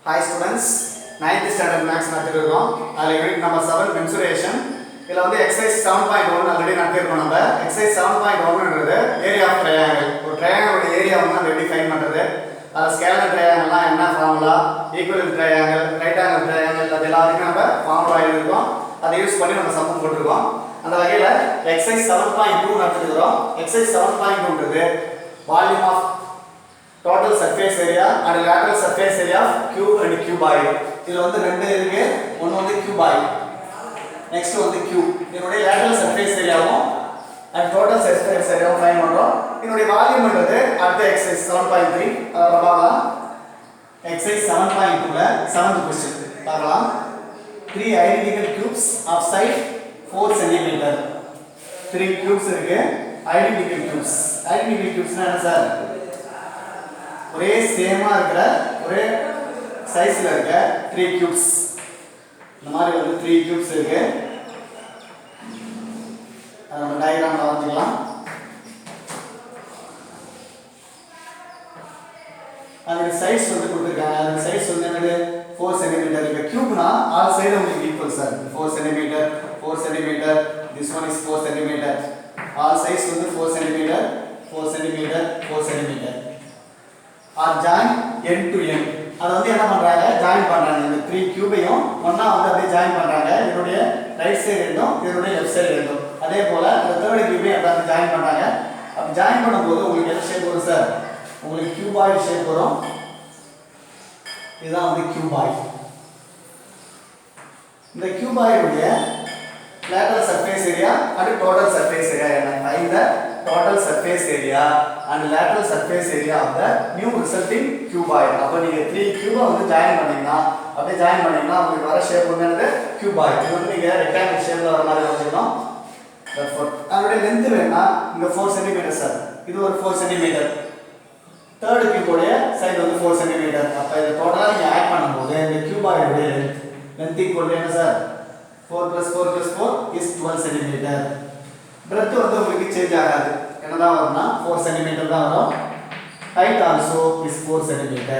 Hi students, 9th standard maths நடத்திருக்கோம். அதுல unit number 7 mensuration. இதுல வந்து எக்சர்சைஸ் 7.1 ஆல்ரெடி நடத்திருக்கோம். நம்ம எக்சர்சைஸ் 7.1ன்றது ஏரியா ஆஃப் ட்ரையாங்கிள். ஒரு ட்ரையாங்கிளோட ஏரியா வந்து நம்ம எப்படி ஃபைண்ட் பண்றது? அது ஸ்கேலர் ட்ரையாங்கிள்னா என்ன formula? Equal triangle, right angle triangle அது எல்லாத்துக்கும் நம்ம ஃபார்முலா எழுதிருக்கோம். அதை யூஸ் பண்ணி நம்ம சம் போட்டுருக்கோம். அந்த வகையில எக்சர்சைஸ் 7.2 நடத்திருக்கோம். எக்சர்சைஸ் 7.2ன்றது volume of total surface area and lateral surface area of cube and cuboid. இதுல வந்து ரெண்டு இருக்கு. ஒன்னு வந்து cuboid. Next வந்து cube. இதனுடைய lateral surface areaவும் and total surface areaவும் ஃபைண்ட் பண்றோம். இதனுடைய வால்யூம்ன்றது அடுத்த exercise 7.3 அத பார்க்கலாம். exercise 7.2ல 7th question பார்க்கலாம். 3 identical cubes of size 4 cm. 3 cubes இருக்கு. identical cubes. identical cubesனா என்ன சார்? ஒரே சேமா இருக்கிற ஒரே சைஸ்ல இருக்க 3 cubes. இந்த மாதிரி வந்து 3 cubes இருக்கு. அத நம்ம டயகிராம்ல வரையலாம். அதோட சைஸ் வந்து கொடுத்திருக்காங்க. அதோட சைஸ் வந்து என்னது 4 cm. இந்த கியூப்னா ஆல் சைடு உங்களுக்கு equal sir. 4 cm, 4 cm. This one is 4 cm. All size வந்து 4 cm, 4 cm, 4 cm. or join end to end. அது வந்து என்ன பண்றாங்க? ஜாயின் பண்றாங்க. இந்த 3 கியூபையும் ஒண்ணா வந்து அப்படியே ஜாயின் பண்றாங்க. இதனுடைய ரைட் சைடு ரெண்டும் இதனுடைய லெஃப்ட் சைடு ரெண்டும். அதே போல அந்த தேர்ட் கியூபையும் அப்படியே ஜாயின் பண்றாங்க. அப்ப ஜாயின் பண்ணும்போது உங்களுக்கு என்ன ஷேப் வரும் சார்? உங்களுக்கு கியூபாய்டு ஷேப் வரும். இதுதான் வந்து கியூபாய்டு. இந்த கியூபாய்டுடைய lateral surface area and total surface area என்ன? Find the total surface area and lateral surface area of the new resulting cuboid. அப்ப நீங்க 3 கியூபை வந்து ஜாயின் பண்ணீங்கன்னா அப்படியே ஜாயின் பண்ணீங்கன்னா உங்களுக்கு வர ஷேப் வந்து என்னது? cuboid. இது வந்து நீங்க ரெக்டாங்கிள் ஷேப்ல வர மாதிரி வச்சுக்கணும். therefore அதோட லெந்த் வேணா இங்க 4 cm சார். இது ஒரு 4 cm. தேர்ட் கியூபோட சைடு வந்து 4 cm. அப்ப இது டோட்டலா நீங்க ஆட் பண்ணும்போது இந்த cuboid லெந்த் ஈக்குவல் என்ன sir? 4 plus 4 plus 4 is 12 cm. breadth வந்து உங்களுக்கு சேஞ்ச் ஆகாது. என்னதான் வரும்னா 4 cm தான் வரும். height also is 4 cm.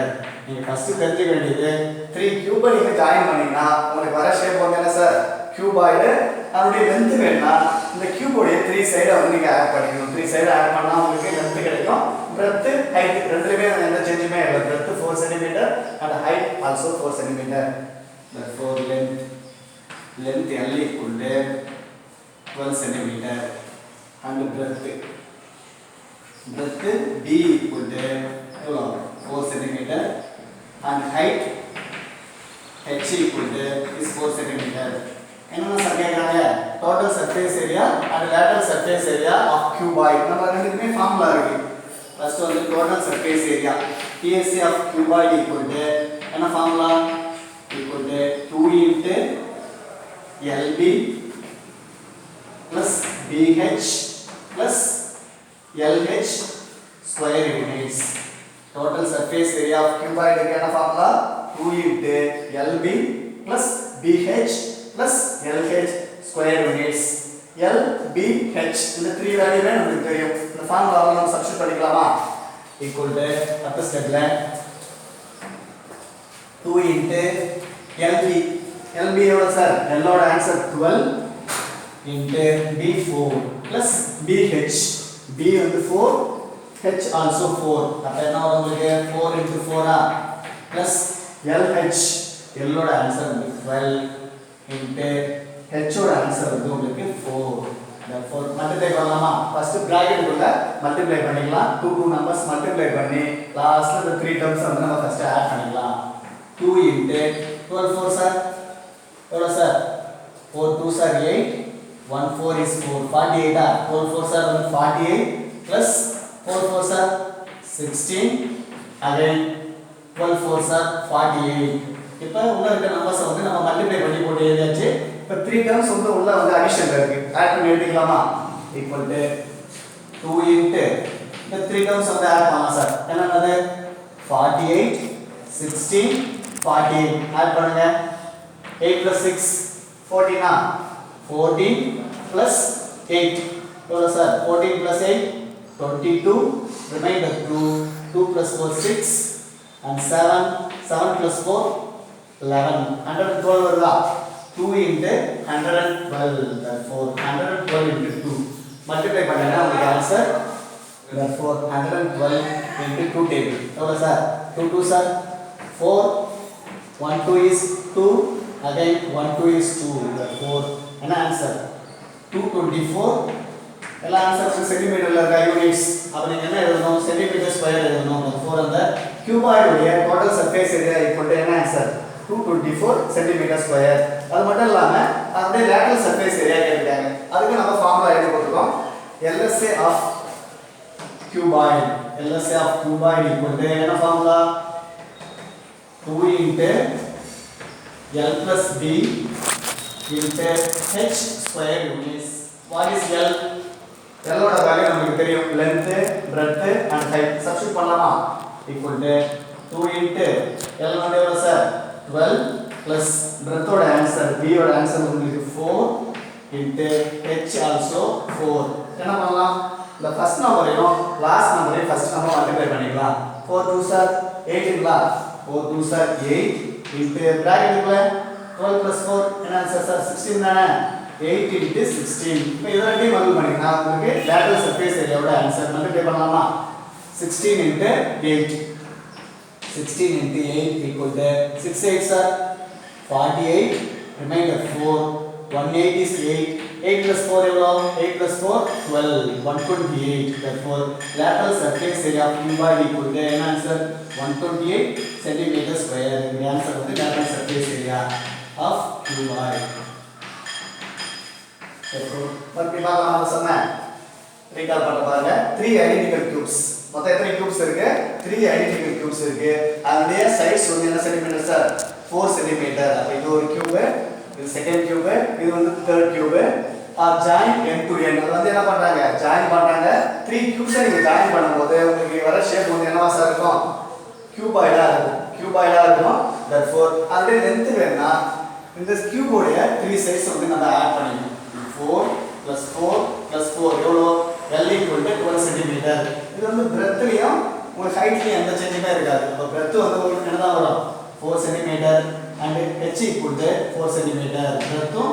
நீங்க ஃபர்ஸ்ட் தெரிஞ்சுக்க வேண்டியது 3 கியூபை நீங்க ஜாயின் பண்ணீங்கன்னா உங்களுக்கு வர ஷேப் வந்து என்ன சார்? கியூபாய்டு. அதோட லெந்த் வேணா இந்த கியூபோட 3 சைட வந்து நீங்க ஆட் பண்ணிக்கணும். 3 சைட ஆட் பண்ணா உங்களுக்கு லெந்த் கிடைக்கும். breadth, height ரெண்டுலயுமே எந்த சேஞ்சுமே இல்ல. breadth 4 cm and height also 4 cm. therefore length L equal to 12 cm and breadth B equal to 4 cm and height H equal to is 4 cm. என்னன்னா சார் கேக்குறாங்க? total surface area and lateral surface area of cuboid. நம்ம ரெண்டுக்குமே formula இருக்கு. First வந்து total surface area PSA of cuboid equal to என்ன formula? equal to 2 into LB plus BH plus LH square units. Total surface area of cuboid is என்ன formula? 2 into LB plus BH plus LH square units. LBH இந்த 3 வேல்யூவே நமக்கு தெரியும். இந்த ஃபார்முலாவை நம்ம substitute பண்ணிக்கலாமா? equal to அடுத்த ஸ்டெப்ல 2 into LB. LB எவ்வளோ சார்? L ஓட answer 12 into B4 plus BH. B வந்து 4, H also 4. அப்ப என்ன வரும் உங்களுக்கு? 4 into 4 plus LH. L ஓட ஆன்சர் வந்து 12 into H ஓட ஆன்சர் வந்து உங்களுக்கு 4. therefore மல்டிப்ளை பண்ணலாமா? ஃபர்ஸ்ட் பிராக்கெட் உள்ள மல்டிப்ளை பண்ணிக்கலாம். 2 நம்பர்ஸ் மல்டிப்ளை பண்ணி லாஸ்ட்ல இந்த 3 டெர்ம்ஸ் வந்து நம்ம ஃபர்ஸ்ட் ஆட் பண்ணிக்கலாம். 2 into 12 4 சார் எவ்வளோ சார்? 4 2 சார் 8, 1 4 is 4, 48 12 4 சார் வந்து 48 plus 4 4 சார் 16 again 12 4 சார் 48. இப்போ உள்ள இருக்க நம்பர்ஸ் வந்து நம்ம மல்டிப்ளை பண்ணி போட்டு எழுதியாச்சு. இப்போ 3 டர்ம்ஸ் வந்து உள்ள வந்து அடிஷன்ல இருக்கு. ஆட் பண்ணி எழுதிக்கலாமா? equal to 2 into இந்த 3 டர்ம்ஸ் வந்து ஆட் பண்ணலாம் சார். என்னது? 48 16 48 ஆட் பண்ணுங்க. 8 plus 6 14 14 plus 8 எவ்வளவு sir? 14 plus 8 22 remainder 2 plus 4 6 and 7 plus 4 11 112 வருதா 2 into 112 therefore 112 into 2 multiply பண்ணீங்கன்னா உங்களுக்கு ஆன்சர் therefore 112 into 2 table எவ்வளவு sir 2 2 sir 4 1 2 is 2 again 1 2 is 2 therefore என்ன ஆன்சர் 224 எல்லா ஆன்சர்ஸ் சென்டிமீட்டர்ல இருக்க யூனிட்ஸ் அப்ப நீங்க என்ன எழுதணும் சென்டிமீட்டர் ஸ்கொயர் எழுதணும் therefore அந்த கியூபாய்டு உடைய total surface area equal to என்ன ஆன்சர் 224 சென்டிமீட்டர் ஸ்கொயர் அது மட்டும் இல்லாம அதோட லேட்டரல் சர்ஃபேஸ் ஏரியா கேட்டாங்க அதுக்கு நம்ம ஃபார்முலா எழுதி போட்டுறோம் LSA of cuboid equal to என்ன formula 2 into L plus B into H square units what is L L ஓட வேல்யூ நமக்கு தெரியும் length breadth and height substitute பண்ணலாமா equal to 2 into L வந்து எவ்வளவு சார் 12 plus breadth ஓட answer B ஓட answer உங்களுக்கு 4 into H also 4 என்ன பண்ணலாம் இந்த ஃபர்ஸ்ட் நம்பரையும் லாஸ்ட் நம்பரையும் ஃபர்ஸ்ட் நம்பர் மல்டிப்ளை பண்ணிக்கலாம் 4 2 சார் 8 இல்ல 4 2 சார் 8 into bracketக்குள்ள 12 plus 4 என்ன ஆன்சர் சார் 16 தானே 8 into 16 இப்போ இத ரெண்டையும் மல்டிப்ளை பண்ணினா உங்களுக்கு லேட்டரல் சர்ஃபேஸ் ஏரியாவோட ஆன்சர் மல்டிப்ளை பண்ணலாமா 16 into 8 16 into 8 equal to 6 8 sir 48 remainder 4 1 8 is 8 8 plus 4 எவ்வளோ 8 plus 4 12 128 therefore lateral surface area of cuboid equal to என்ன ஆன்சர் 128 centimeter square இந்த ஆன்சர் வந்து lateral surface area of cuboid therefore மறுபடியும் பார்க்கலாம் சொன்னேன் recall பண்ண பாருங்க 3 identical cubes மொத்தம் எத்தனை cubes இருக்கு 3 identical cubes இருக்கு அதோட சைஸ் வந்து என்ன சென்டிமீட்டர் சார் 4 சென்டிமீட்டர் அப்ப இது ஒரு கியூப் இது செகண்ட் கியூப் இது வந்து third cube join end to end அது வந்து என்ன பண்றாங்க ஜாயின் பண்றாங்க 3 கியூப்ஸ் நீங்க ஜாயின் பண்ணும்போது உங்களுக்கு வர ஷேப் வந்து என்னவா சார் இருக்கும் கியூபாய்டா இருக்கும் therefore அதோட லெந்த் வேணா இந்த கியூப் உடைய 3 சைஸ் வந்து நம்ம ஆட் பண்ணிக்கணும் 4 plus 4 plus 4 எவ்வளவு L equal to 12 cm இது வந்து breadthலயும் ஒரு ஹைட்லயும் எந்த சேஞ்சுமே இருக்காது அப்ப breadth வந்து உங்களுக்கு என்னதான் வரும் 4 cm and h equal to 4 cm breadthம்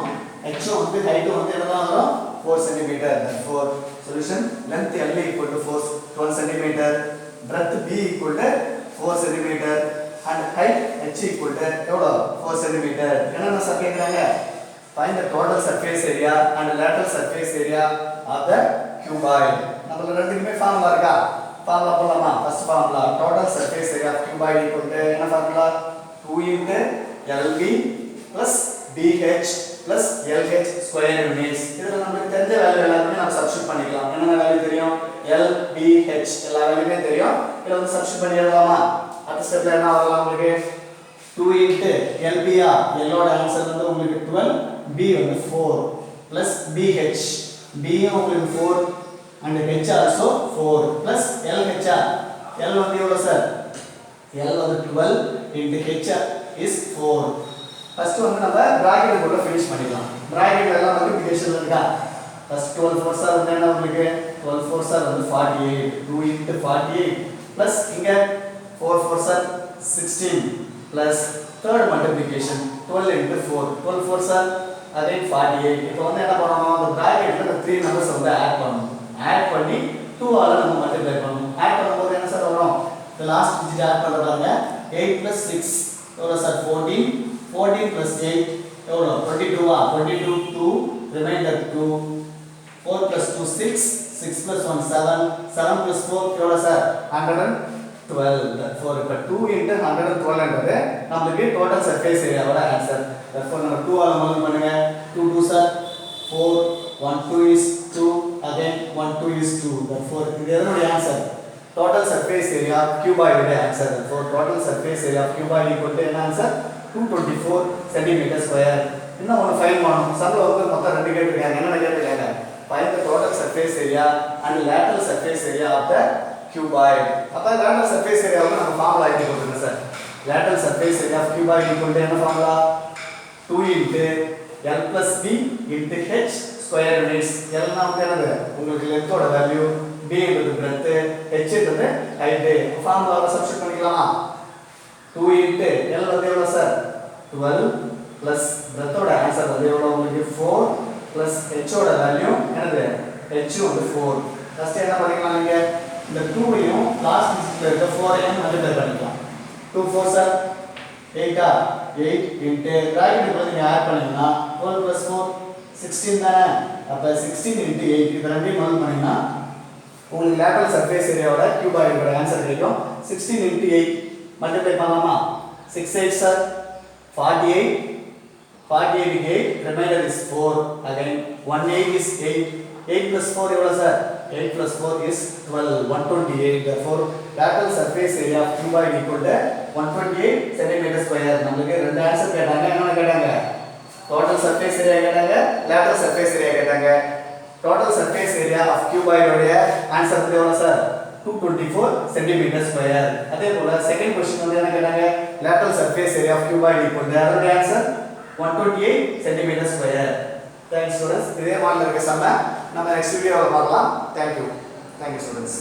h வந்து ஹைட்டும் வந்து என்னதான் வரும் 4 cm therefore solution length L equal to 12 cm breadth B equal to 4 cm and height h equal to எவ்வளவு 4 cm என்னன்னா சார் கேக்குறாங்க find the total surface area and lateral surface area of the cuboid நம்மள ரெண்டுக்குமே formula இருக்கா formula போடலாமா first formula total surface area of cuboid equal to என்ன formula 2 into LB plus BH plus LH square units இதுல நமக்கு தெரிஞ்ச value எல்லாமே நம்ம சப்ஸ்டிட்யூட் பண்ணிக்கலாம் என்னென்ன வேல்யூ தெரியும் LBH எல்லா வேல்யூமே தெரியும் இத வந்து சப்ஸ்டிட்யூட் பண்ணி எழுதலாமா அடுத்த ஸ்டெப்ல என்ன வரலாம் உங்களுக்கு 2 into LBA L ஓட ஆன்சர் வந்து உங்களுக்கு 12 B வந்து 4 plus BH B உங்களுக்கு 4 and H also 4 plus LH L வந்து எவ்வளவு சார் L வந்து 12 into H is 4 ஃபர்ஸ்ட் வந்து நம்ம பிராக்கெட் போட்டு finish பண்ணிக்கலாம் பிராக்கெட் எல்லாம் மல்டிப்ளிகேஷன்ல இருக்கா ஃபர்ஸ்ட் 12 4 சார் வந்து என்ன உங்களுக்கு 12 4 சார் வந்து 48 2 into 48 plus இங்க 4 4 sir 16 plus third multiplication 12 into 4 12 4 sir again 48 இப்போ வந்து என்ன பண்ணனும் அந்த பிராக்கெட்ல இந்த 3 நம்பர்ஸ் வந்து ஆட் பண்ணனும் ஆட் பண்ணி 2 ஆல நம்ம மல்டிப்ளை பண்ணனும் ஆட் பண்ணும்போது என்ன சார் வரும் the last digit ஆட் பண்றதாங்க 8 plus 6 எவ்வளவு சார் 14 14 plus 8 எவ்வளவு 22 22 2 remainder 2 4 plus 2 6 6 plus 1 7 7 plus 4 எவ்வளவு சார் 112 therefore இப்ப 2 into 112 என்றது நமக்கு total surface area ஓட ஆன்சர் therefore நம்ம 2 ஆல மல்டிப்ளை பண்ணுங்க 2 2 sir 4 1 2 is 2 again 1 2 is 2 therefore இது எதனுடைய answer total surface area cuboid ஓட answer therefore total surface area of cuboid equal to என்ன ஆன்சர் 224 cm square இன்னும் ஒன்னு ஃபைண்ட் பண்ணனும் சம்ல வந்து மொத்தம் ரெண்டு கேட்டிருக்காங்க என்ன கேட்டிருக்காங்க find the total surface area and lateral surface area of the cuboid அப்ப lateral surface area வந்து நம்ம ஃபார்முலா எழுதி போட்டுருங்க sir lateral surface area of cuboid equal to என்ன formula 2 into L plus B into H square units L னா வந்து என்னது உங்களுக்கு length ஓட வேல்யூ B என்றது breadth H என்றது height ஃபார்முலாவை சப்ஸ்டிட்யூட் பண்ணிக்கலாமா 2 into L வந்து எவ்வளவு சார் 12 plus breadth ஓட ஆன்சர் வந்து எவ்வளவு உங்களுக்கு 4 plus h ஓட வேல்யூ என்னது h வந்து 4 ஃபர்ஸ்ட் என்ன பண்ணிக்கலாம் நீங்க இந்த 2 ஐயும் லாஸ்ட் டிஜிட்ல இருக்க 4 ஐயும் மல்டிப்ளை பண்ணிக்கலாம் 2 4 சார் 8 8 into பிராக்கெட் வந்து நீங்க ஆட் பண்ணீங்கன்னா 12 plus 4 16 தானே அப்ப 16 into 8 இது ரெண்டையும் மல்டிப்ளை பண்ணீங்கன்னா உங்களுக்கு lateral surface ஏரியாவோட கியூபாய்டோட ஆன்சர் கிடைக்கும் 16 into 8 மல்டிப்ளை பண்ணலாமா 6 8 sir 48 48 into 8 remainder is 4 again 18 is 8 8 plus 4 எவ்வளவு sir 8 plus 4 is 12 128 therefore lateral surface area of cuboid equal to 128 centimeter square நமக்கு ரெண்டு ஆன்சர் கேட்டாங்க என்ன கேட்டாங்க total surface area கேட்டாங்க lateral surface area கேட்டாங்க total surface area of cuboid உடைய answer வந்து எவ்வளவு சார் 224 centimeter square அதே போல செகண்ட் क्वेश्चन வந்து என்ன கேட்டாங்க lateral surface area of cuboid equal to அதோட answer 128 centimeter square thanks students இதே மாதிரி இருக்க சம நம்ம நெக்ஸ்ட் வீடியோல பார்க்கலாம் thank you students